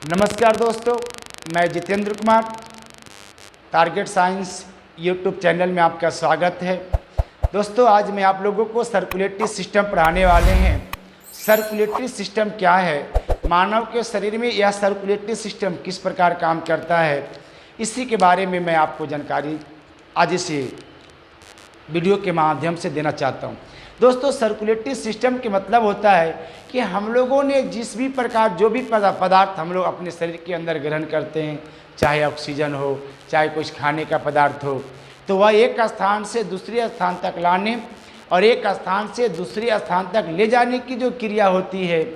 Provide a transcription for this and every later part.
नमस्कार दोस्तों, मैं Jitendra Kumar. Target science YouTube channel में आपका स्वागत है। दोस्तों, आज मैं आप लोगों को सर्कुलेटरी सिस्टम पढ़ाने वाले हैं। सर्कुलेटरी सिस्टम क्या है, मानव के शरीर में यह सर्कुलेटरी सिस्टम किस प्रकार काम करता है, इसी के बारे में मैं आपको जानकारी आज इस वीडियो के माध्यम से देना चाहता हूँ। दोस्तों, सर्कुलेटरी सिस्टम के मतलब होता है कि हम लोगों ने जिस भी प्रकार जो भी पदार्थ हम लोग अपने शरीर के अंदर ग्रहण करते हैं, चाहे ऑक्सीजन हो, चाहे कुछ खाने का पदार्थ हो, तो वह एक स्थान से दूसरे स्थान तक लाने और एक स्थान से दूसरे स्थान तक ले जाने की जो क्रिया होती है,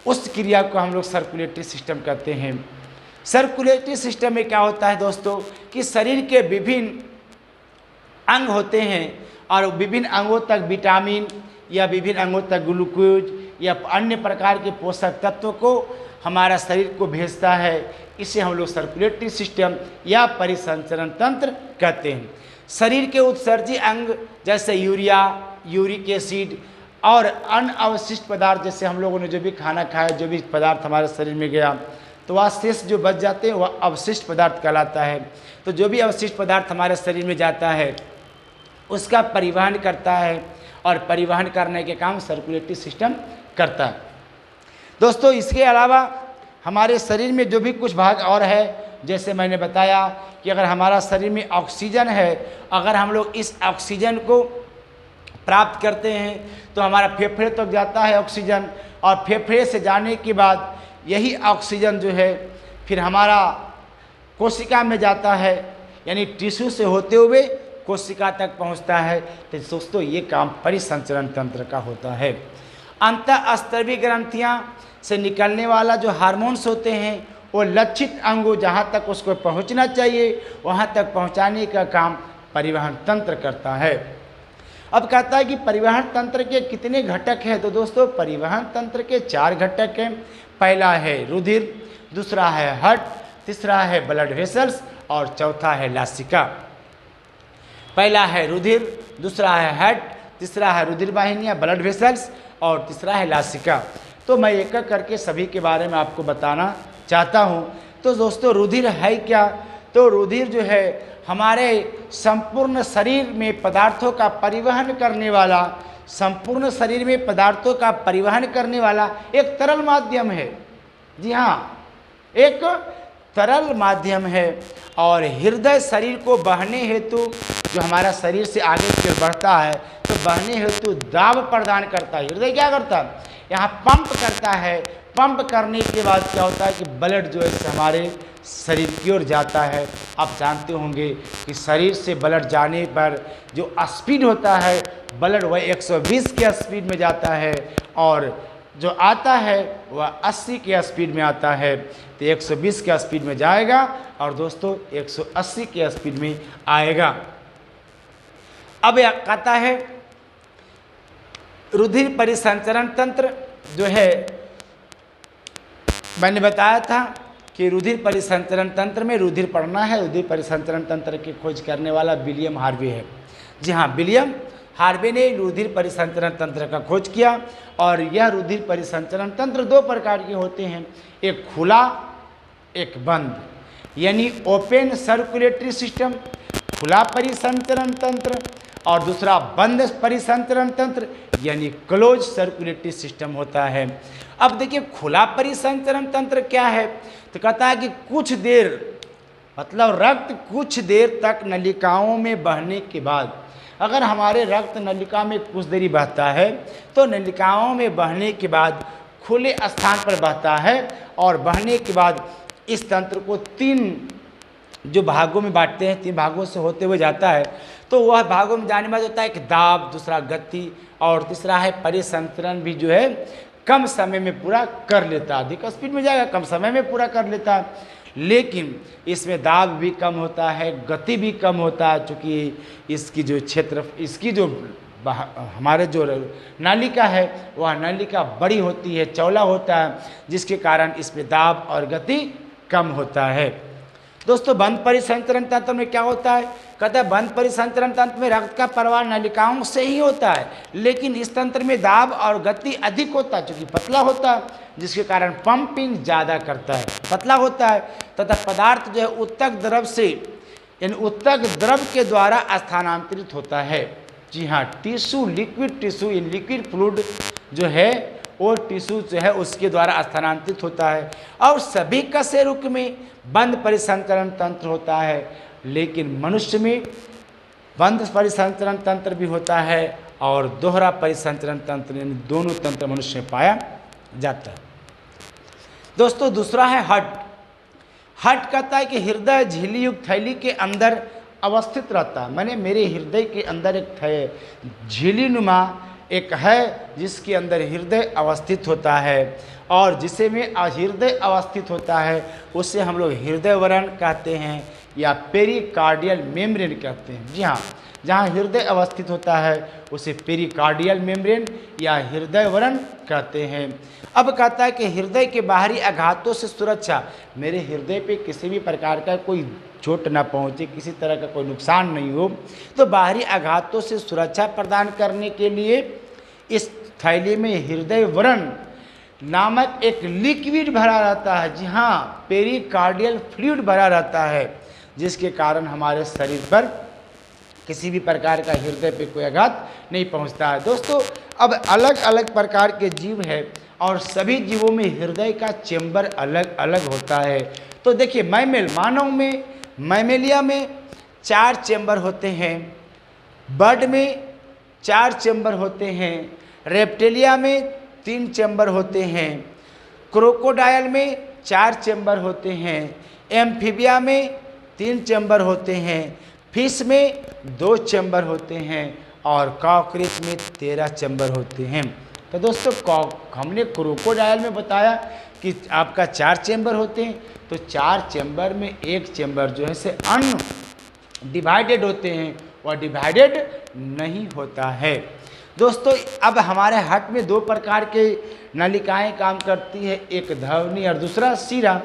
उस क्रिया को हम लोग सर्कुलेटरी सिस्टम कहते हैं। सर्कुलेटरी सिस्टम में क्या होता है दोस्तों कि शरीर के विभिन्न अंग होते हैं और विभिन्न अंगों तक विटामिन या विभिन्न अंगों तक ग्लूकोज या अन्य प्रकार के पोषक तत्वों को हमारा शरीर को भेजता है। इसे हम लोग सर्कुलेटरी सिस्टम या परिसंचरण तंत्र कहते हैं। शरीर के उत्सर्जी अंग जैसे यूरिया, यूरिक एसिड और अन्य अवशिष्ट पदार्थ, जैसे हम लोगों ने जो भी खाना खाया, जो भी पदार्थ हमारे शरीर में गया, तो वह शेष जो बच जाते हैं वह अवशिष्ट पदार्थ कहलाता है। तो जो भी अवशिष्ट पदार्थ हमारे शरीर में जाता है उसका परिवहन करता है और परिवहन करने के काम सर्कुलेटरी सिस्टम करता है। दोस्तों, इसके अलावा हमारे शरीर में जो भी कुछ भाग और है, जैसे मैंने बताया कि अगर हमारा शरीर में ऑक्सीजन है, अगर हम लोग इस ऑक्सीजन को प्राप्त करते हैं तो हमारा फेफड़े तक जाता है ऑक्सीजन, और फेफड़े से जाने के बाद यही ऑक्सीजन जो है फिर हमारा कोशिका में जाता है, यानी टिश्यू से होते हुए कोशिका तक पहुंचता है। तो दोस्तों, ये काम परिसंचरण तंत्र का होता है। अंतःस्तरीय ग्रंथियां से निकलने वाला जो हार्मोन्स होते हैं वो लक्षित अंगों जहाँ तक उसको पहुँचना चाहिए वहाँ तक पहुँचाने का काम परिवहन तंत्र करता है। अब कहता है कि परिवहन तंत्र के कितने घटक हैं, तो दोस्तों परिवहन तंत्र के 4 घटक हैं। पहला है रुधिर, दूसरा है हार्ट, तीसरा है ब्लड वेसल्स और चौथा है लासिका। पहला है रुधिर, दूसरा है हार्ट, तीसरा है रुधिर वाहिनियाँ ब्लड वेसल्स और तीसरा है लासिका। तो मैं एक एक करके सभी के बारे में आपको बताना चाहता हूँ। तो दोस्तों, रुधिर है क्या, तो रुधिर जो है हमारे संपूर्ण शरीर में पदार्थों का परिवहन करने वाला, संपूर्ण शरीर में पदार्थों का परिवहन करने वाला एक तरल माध्यम है। जी हाँ, एक तरल माध्यम है। और हृदय शरीर को बहने हेतु, जो हमारा शरीर से आगे की ओर बढ़ता है तो बहने हेतु दाब प्रदान करता है। हृदय क्या करता है, यहाँ पंप करता है। पंप करने के बाद क्या होता है कि ब्लड जो है हमारे शरीर की ओर जाता है। आप जानते होंगे कि शरीर से ब्लड जाने पर जो स्पीड होता है ब्लड वह 120 के स्पीड में जाता है और जो आता है वह 80 के स्पीड में आता है। तो 120 के स्पीड में जाएगा और दोस्तों 180 के स्पीड में आएगा। अब यह कहता है रुधिर परिसंचरण तंत्र जो है, मैंने बताया था कि रुधिर परिसंचरण तंत्र में रुधिर पढ़ना है। रुधिर परिसंचरण तंत्र की खोज करने वाला विलियम हार्वे है। जी हाँ, विलियम हार्वे ने रुधिर परिसंचरण तंत्र का खोज किया। और यह रुधिर परिसंचरण तंत्र 2 प्रकार के होते हैं, एक खुला एक बंद, यानी ओपन सर्कुलेटरी सिस्टम खुला परिसंचरण तंत्र, और दूसरा बंद परिसंचरण तंत्र यानी क्लोज सर्कुलेटरी सिस्टम होता है। अब देखिए, खुला परिसंचरण तंत्र क्या है, तो कहता है कि कुछ देर, मतलब रक्त कुछ देर तक नलिकाओं में बहने के बाद, अगर हमारे रक्त नलिका में कुछ देरी बहता है तो नलिकाओं में बहने के बाद खुले स्थान पर बहता है और बहने के बाद इस तंत्र को 3 जो भागों में बांटते हैं, 3 भागों से होते हुए जाता है। तो वह भागों में जाने में होता है एक दाब, दूसरा गति और तीसरा है परिसंचरण भी जो है कम समय में पूरा कर लेता है। अधिक स्पीड में जाएगा, कम समय में पूरा कर लेता है। लेकिन इसमें दाब भी कम होता है, गति भी कम होता है, चूँकि इसकी जो क्षेत्र, इसकी जो हमारे जो नालिका है वह नालिका बड़ी होती है, चौड़ा होता है, जिसके कारण इसमें दाब और गति कम होता है। दोस्तों, बंद परिसंचरण तंत्र में क्या होता है कहता है बंद परिसंचरण तंत्र में रक्त का प्रवाह नलिकाओं से ही होता है, लेकिन इस तंत्र में दाब और गति अधिक होता है, क्योंकि पतला होता है, जिसके कारण पंपिंग ज़्यादा करता है, पतला होता है। तथा पदार्थ जो है उत्तक द्रव से, यानी उत्तक द्रव के द्वारा स्थानांतरित होता है। जी हाँ, tissue, liquid tissue, in liquid fluid जो है वो टिश्यू जो है उसके द्वारा स्थानांतरित होता है। और सभी कशेरुक में बंद परिसंचरण तंत्र होता है, लेकिन मनुष्य में बंद परिसंचरण तंत्र भी होता है और दोहरा परिसंचरण तंत्र, यानी दोनों तंत्र मनुष्य में पाया जाता है। दोस्तों दूसरा है हट। हट कहता है कि हृदय झिल्ली युक्त थैली के अंदर अवस्थित रहता है। मैंने मेरे हृदय के अंदर एक झिल्ली नुमा एक है जिसके अंदर हृदय अवस्थित होता है, और जिसे में हृदय अवस्थित होता है उसे हम लोग हृदय वरण कहते हैं या पेरिकार्डियल मेम्ब्रेन कहते हैं। जी हाँ, जहाँ हृदय अवस्थित होता है उसे पेरिकार्डियल मेम्ब्रेन या हृदय वरण कहते हैं। अब कहता है कि हृदय के बाहरी आघातों से सुरक्षा, मेरे हृदय पे किसी भी प्रकार का कोई चोट ना पहुँचे, किसी तरह का कोई नुकसान नहीं हो, तो बाहरी आघातों से सुरक्षा प्रदान करने के लिए इस थैली में हृदय वरण नामक एक लिक्विड भरा रहता है। जी हाँ, पेरिकार्डियल फ्लूइड भरा रहता है, जिसके कारण हमारे शरीर पर किसी भी प्रकार का हृदय पे कोई आघात नहीं पहुंचता है। दोस्तों अब अलग अलग प्रकार के जीव है और सभी जीवों में हृदय का चेंबर अलग अलग होता है। तो देखिए मैमेल, मानव में, मैमेलिया में 4 चेंबर होते हैं, बर्ड में 4 चेंबर होते हैं, रेप्टिलिया में 3 चेंबर होते हैं, क्रोकोडायल में 4 चेंबर होते हैं, एम्फीबिया में 3 चेंबर होते हैं, फिश में 2 चेंबर होते हैं और कॉकरोच में 13 चेंबर होते हैं। तो दोस्तों हमने क्रोकोडायल में बताया कि आपका 4 चेंबर होते हैं, तो 4 चेंबर में एक चेंबर जो है से अनडिवाइडेड होते हैं और डिवाइडेड नहीं होता है। दोस्तों अब हमारे हार्ट में 2 प्रकार के नलिकाएं काम करती है, एक धमनी और दूसरा शिरा।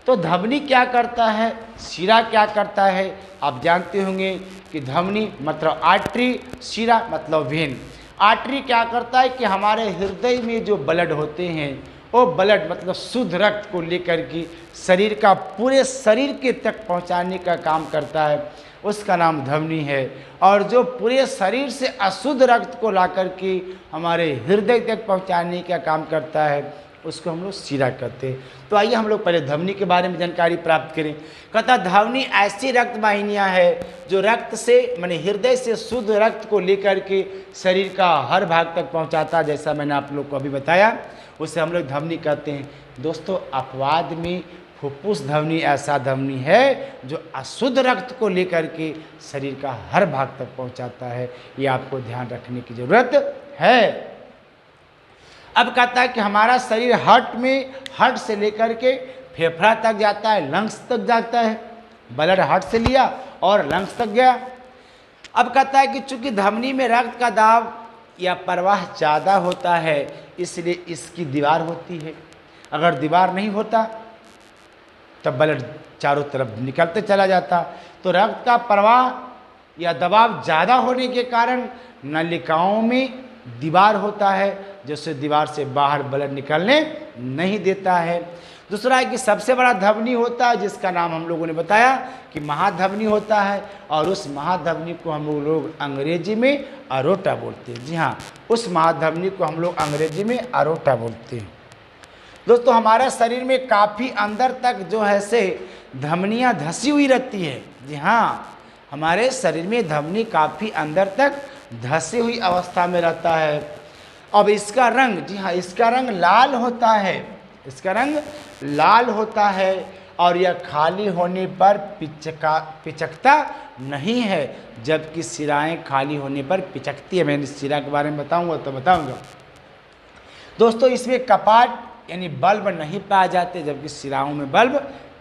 तो धमनी क्या करता है, शिरा क्या करता है, आप जानते होंगे कि धमनी मतलब आर्टरी, शिरा मतलब वेन। आर्टरी क्या करता है कि हमारे हृदय में जो ब्लड होते हैं वो ब्लड मतलब शुद्ध रक्त को लेकर के शरीर का पूरे शरीर के तक पहुंचाने का काम करता है, उसका नाम धमनी है। और जो पूरे शरीर से अशुद्ध रक्त को लाकर के हमारे हृदय तक पहुंचाने का काम करता है उसको हम लोग शिरा कहते हैं। तो आइए हम लोग पहले धमनी के बारे में जानकारी प्राप्त करें। कहता धमनी ऐसी रक्त वाहिनियाँ है जो रक्त से माने हृदय से शुद्ध रक्त को लेकर के शरीर का हर भाग तक पहुंचाता है, जैसा मैंने आप लोग को अभी बताया, उसे हम लोग धमनी कहते हैं। दोस्तों अपवाद में फुफ्फुस धमनी ऐसा धमनी है जो अशुद्ध रक्त को लेकर के शरीर का हर भाग तक पहुंचाता है, ये आपको ध्यान रखने की जरूरत है। अब कहता है कि हमारा शरीर हार्ट से लेकर के फेफड़ा तक जाता है, लंग्स तक जाता है। ब्लड हार्ट से लिया और लंग्स तक गया। अब कहता है कि चूंकि धमनी में रक्त का दाब या प्रवाह ज़्यादा होता है इसलिए इसकी दीवार होती है। अगर दीवार नहीं होता तब ब्लड चारों तरफ निकलते चला जाता। तो रक्त का प्रवाह या दबाव ज़्यादा होने के कारण नलिकाओं में दीवार होता है, जिससे दीवार से बाहर ब्लड निकलने नहीं देता है। दूसरा है कि सबसे बड़ा धमनी होता है जिसका नाम हम लोगों ने बताया कि महाधमनी होता है, और उस महाधमनी को हम लोग अंग्रेजी में अरोटा बोलते हैं। जी हाँ, उस महाधमनी को हम लोग अंग्रेजी में अरोटा बोलते हैं। दोस्तों हमारे शरीर में काफ़ी अंदर तक जो है से धमनियाँ धसी हुई रहती है। जी हाँ, हमारे शरीर में धमनी काफ़ी अंदर तक धसी हुई अवस्था में रहता है। अब इसका रंग, जी हाँ, इसका रंग लाल होता है, इसका रंग लाल होता है और यह खाली होने पर पिचकता नहीं है, जबकि शिराएं खाली होने पर पिचकती है। मैं इस शिरा के बारे में बताऊंगा तो बताऊंगा। दोस्तों इसमें कपाट यानी बल्ब नहीं पाए जाते, जबकि शिराओं में बल्ब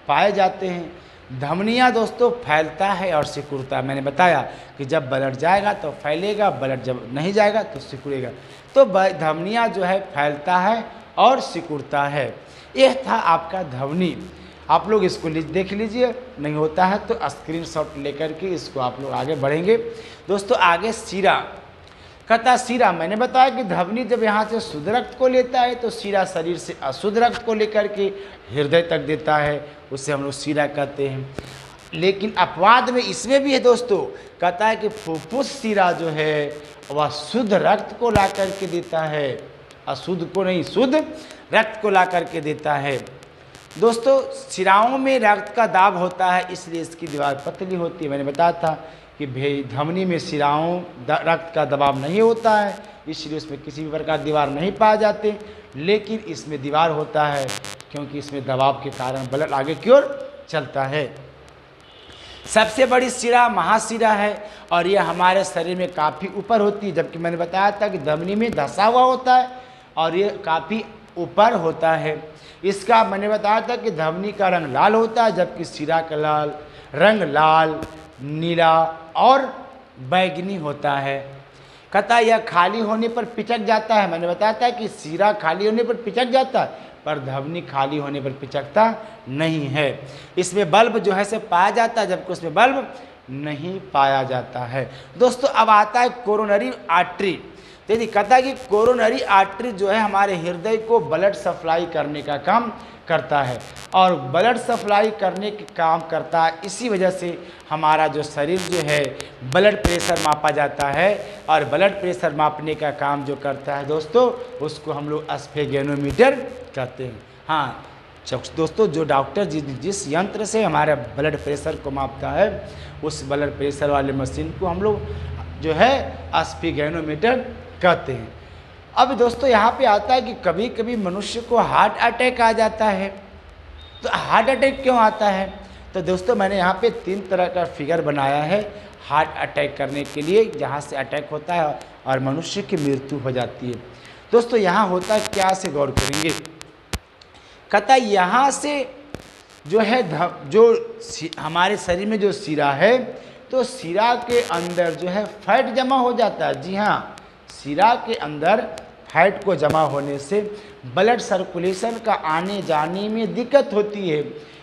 पाए जाते हैं। धमनियाँ दोस्तों फैलता है और सिकुड़ता है। मैंने बताया कि जब ब्लड जाएगा तो फैलेगा, ब्लड जब नहीं जाएगा तो सिकुड़ेगा। तो धमनियाँ जो है फैलता है और सिकुड़ता है। यह था आपका धमनी। आप लोग इसको देख लीजिए, नहीं होता है तो स्क्रीनशॉट लेकर के इसको आप लोग आगे बढ़ेंगे। दोस्तों आगे सीरा, कहता सीरा, मैंने बताया कि ध्वनि जब यहाँ से शुद्ध रक्त को लेता है तो सीरा शरीर से अशुद्ध रक्त को लेकर के हृदय तक देता है, उसे हम लोग सीरा कहते हैं। लेकिन अपवाद में इसमें भी है दोस्तों, कहता है कि फुफ्फुस सीरा जो है वह शुद्ध रक्त को ला करके देता है, अशुद्ध को नहीं, शुद्ध रक्त को ला करके देता है। दोस्तों सिराओं में रक्त का दाब होता है, इसलिए इसकी दीवार पतली होती है। मैंने बताया था कि ध्वनि में सिराओं रक्त का दबाव नहीं होता है, इसलिए उसमें किसी भी प्रकार दीवार नहीं पाए जाते, लेकिन इसमें दीवार होता है क्योंकि इसमें दबाव के कारण ब्लड आगे की ओर चलता है। सबसे बड़ी सिरा महासिरा है और यह हमारे शरीर में काफ़ी ऊपर होती है, जबकि मैंने बताया था कि ध्वनि में धंसा हुआ होता है और ये काफ़ी ऊपर होता है। इसका मैंने बताया था कि ध्वनि का रंग लाल होता है, जबकि सिरा का रंग लाल, नीला और बैगनी होता है। कहता यह खाली होने पर पिचक जाता है। मैंने बताया था कि सिरा खाली होने पर पिचक जाता है, पर ध्वनि खाली होने पर पिचकता नहीं है। इसमें बल्ब जो है से पाया जाता है, जबकि उसमें बल्ब नहीं पाया जाता है। दोस्तों अब आता है कोरोनरी आर्टरी। यदि कहता है कि कोरोनरी आर्टरी जो है हमारे हृदय को ब्लड सप्लाई करने का काम करता है और ब्लड सप्लाई करने के काम करता है, इसी वजह से हमारा जो शरीर जो है ब्लड प्रेशर मापा जाता है और ब्लड प्रेशर मापने का काम जो करता है दोस्तों उसको हम लोग स्फेगेनोमीटर कहते हैं। हाँ दोस्तों, जो डॉक्टर जिस यंत्र से हमारे ब्लड प्रेशर को मापता है उस ब्लड प्रेशर वाले मशीन को हम लोग जो है स्फेगेनोमीटर कहते हैं। अब दोस्तों यहाँ पे आता है कि कभी कभी मनुष्य को हार्ट अटैक आ जाता है। तो हार्ट अटैक क्यों आता है? तो दोस्तों मैंने यहाँ पे 3 तरह का फिगर बनाया है हार्ट अटैक करने के लिए, जहाँ से अटैक होता है और मनुष्य की मृत्यु हो जाती है। दोस्तों यहाँ होता है क्या, से गौर करेंगे। कहता है यहाँ से जो है जो हमारे शरीर में जो सिरा है तो सिरा के अंदर जो है फैट जमा हो जाता है। जी हाँ, सिरा के अंदर फैट को जमा होने से ब्लड सर्कुलेशन का आने जाने में दिक्कत होती है,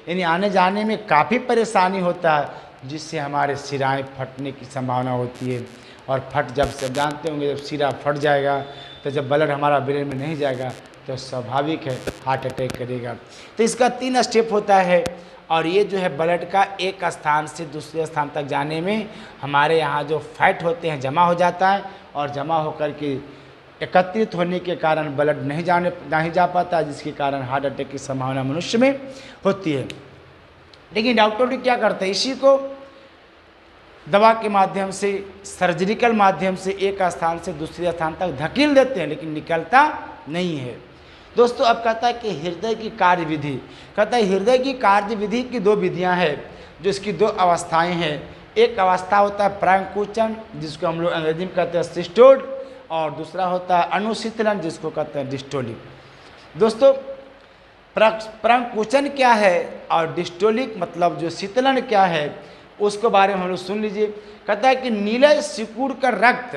यानी आने जाने में काफ़ी परेशानी होता है, जिससे हमारे सिराएं फटने की संभावना होती है। और जब से जानते होंगे, जब सिरा फट जाएगा तो जब ब्लड हमारा ब्रेन में नहीं जाएगा तो स्वाभाविक है हार्ट अटैक करेगा। तो इसका 3 स्टेप होता है और ये जो है ब्लड का एक स्थान से दूसरे स्थान तक जाने में हमारे यहाँ जो फैट होते हैं जमा हो जाता है और जमा होकर के एकत्रित होने के कारण ब्लड नहीं जा पाता, जिसके कारण हार्ट अटैक की संभावना मनुष्य में होती है। लेकिन डॉक्टर भी क्या करते हैं, इसी को दवा के माध्यम से, सर्जिकल माध्यम से एक स्थान से दूसरे स्थान तक धकेल देते हैं, लेकिन निकलता नहीं है। दोस्तों अब कहता है कि हृदय की कार्यविधि, कहता है हृदय की कार्यविधि की 2 विधियां हैं, जो इसकी 2 अवस्थाएं हैं। एक अवस्था होता है प्रांकुचन, जिसको हम लोग अंग्रेजी में कहते हैं सिस्टोल, और दूसरा होता है अनुशीतलन, जिसको कहते हैं डिस्टोलिक। दोस्तों प्रांकुचन क्या है और डिस्टोलिक मतलब जो शीतलन क्या है उसके बारे में हम लोग सुन लीजिए। कहता है कि नीलय सिकुड़ का रक्त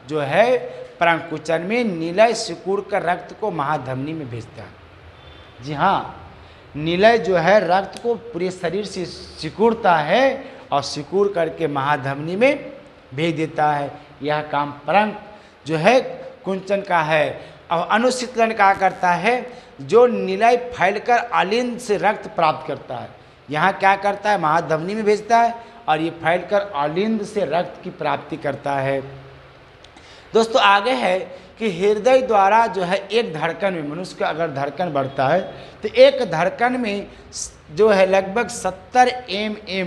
जो है प्रांकुचन में नीलय सिकुड़ का रक्त को महाधमनी में भेजता है। जी हाँ, नीलय जो है रक्त को पूरे शरीर से सिकुड़ता है और सिकुड़ करके महाधमनी में भेज देता है। यह काम प्रांक जो है कुंचन का है। अब अनुशीतलन क्या करता है, जो नीलय फैलकर आलिंद से रक्त प्राप्त करता है। यहाँ क्या करता है, महाधमनी में भेजता है और ये फैलकर आलिंद से रक्त की प्राप्ति करता है। दोस्तों आगे है कि हृदय द्वारा जो है एक धड़कन में, मनुष्य का अगर धड़कन बढ़ता है तो एक धड़कन में जो है लगभग 70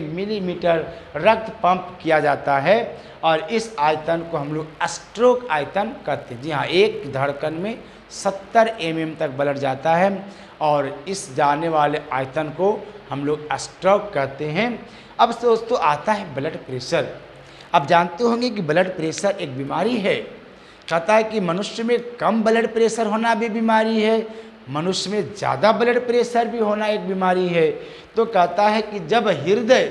मिलीमीटर रक्त पंप किया जाता है और इस आयतन को हम लोग स्ट्रोक आयतन कहते हैं। जी हाँ, एक धड़कन में 70 तक ब्लड जाता है और इस जाने वाले आयतन को हम लोग स्ट्रोक कहते हैं। अब दोस्तों आता है ब्लड प्रेशर। अब जानते होंगे कि ब्लड प्रेशर एक बीमारी है। कहता है कि मनुष्य में कम ब्लड प्रेशर होना भी बीमारी है, मनुष्य में ज़्यादा ब्लड प्रेशर भी होना एक बीमारी है। तो कहता है कि जब हृदय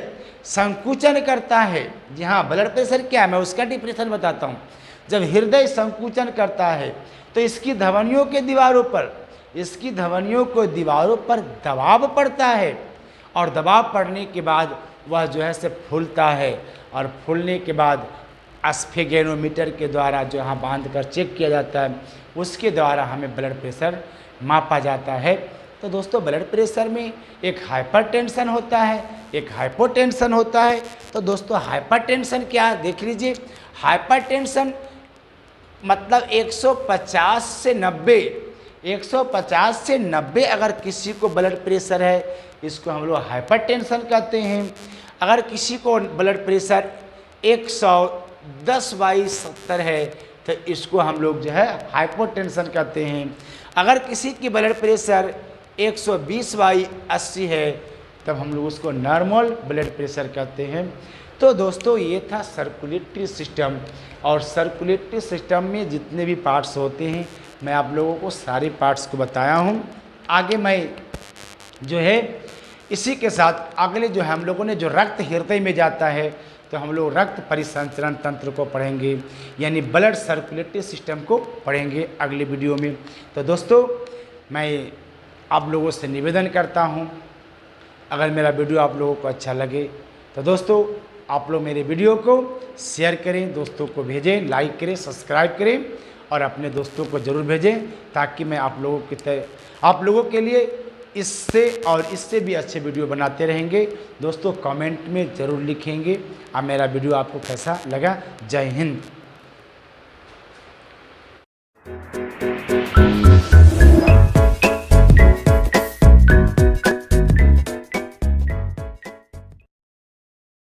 संकुचन करता है, जी हाँ, ब्लड प्रेशर क्या है मैं उसका डिफरेंस बताता हूँ। जब हृदय संकुचन करता है तो इसकी धमनियों के दीवारों पर इसकी धमनियों को दीवारों पर दबाव पड़ता है और दबाव पड़ने के बाद वह जो है से फूलता है और फूलने के बाद स्फेगेनोमीटर के द्वारा जो यहाँ बांध कर चेक किया जाता है, उसके द्वारा हमें ब्लड प्रेशर मापा जाता है। तो दोस्तों ब्लड प्रेशर में एक हाइपरटेंशन होता है, एक हाइपोटेंशन होता है। तो दोस्तों हाइपरटेंशन क्या है देख लीजिए। हाइपरटेंशन मतलब 150 से 90, 150 से 90 अगर किसी को ब्लड प्रेशर है, इसको हम लोग हाइपरटेंशन कहते हैं। अगर किसी को ब्लड प्रेशर 110/70 है तो इसको हम लोग जो है हाइपोटेंशन कहते हैं। अगर किसी की ब्लड प्रेशर 120/80 है तब हम लोग उसको नॉर्मल ब्लड प्रेशर कहते हैं। तो दोस्तों ये था सर्कुलेटरी सिस्टम, और सर्कुलेटरी सिस्टम में जितने भी पार्ट्स होते हैं मैं आप लोगों को सारे पार्ट्स को बताया हूँ। आगे मैं जो है इसी के साथ अगले जो है हम लोगों ने जो रक्त हृदय में जाता है तो हम लोग रक्त परिसंचरण तंत्र को पढ़ेंगे, यानी ब्लड सर्कुलेटरी सिस्टम को पढ़ेंगे अगले वीडियो में। तो दोस्तों मैं आप लोगों से निवेदन करता हूं, अगर मेरा वीडियो आप लोगों को अच्छा लगे तो दोस्तों आप लोग मेरे वीडियो को शेयर करें, दोस्तों को भेजें, लाइक करें, सब्सक्राइब करें और अपने दोस्तों को ज़रूर भेजें, ताकि मैं आप लोगों के लिए इससे और इससे भी अच्छे वीडियो बनाते रहेंगे। दोस्तों कमेंट में ज़रूर लिखेंगे और मेरा वीडियो आपको कैसा लगा। जय हिंद।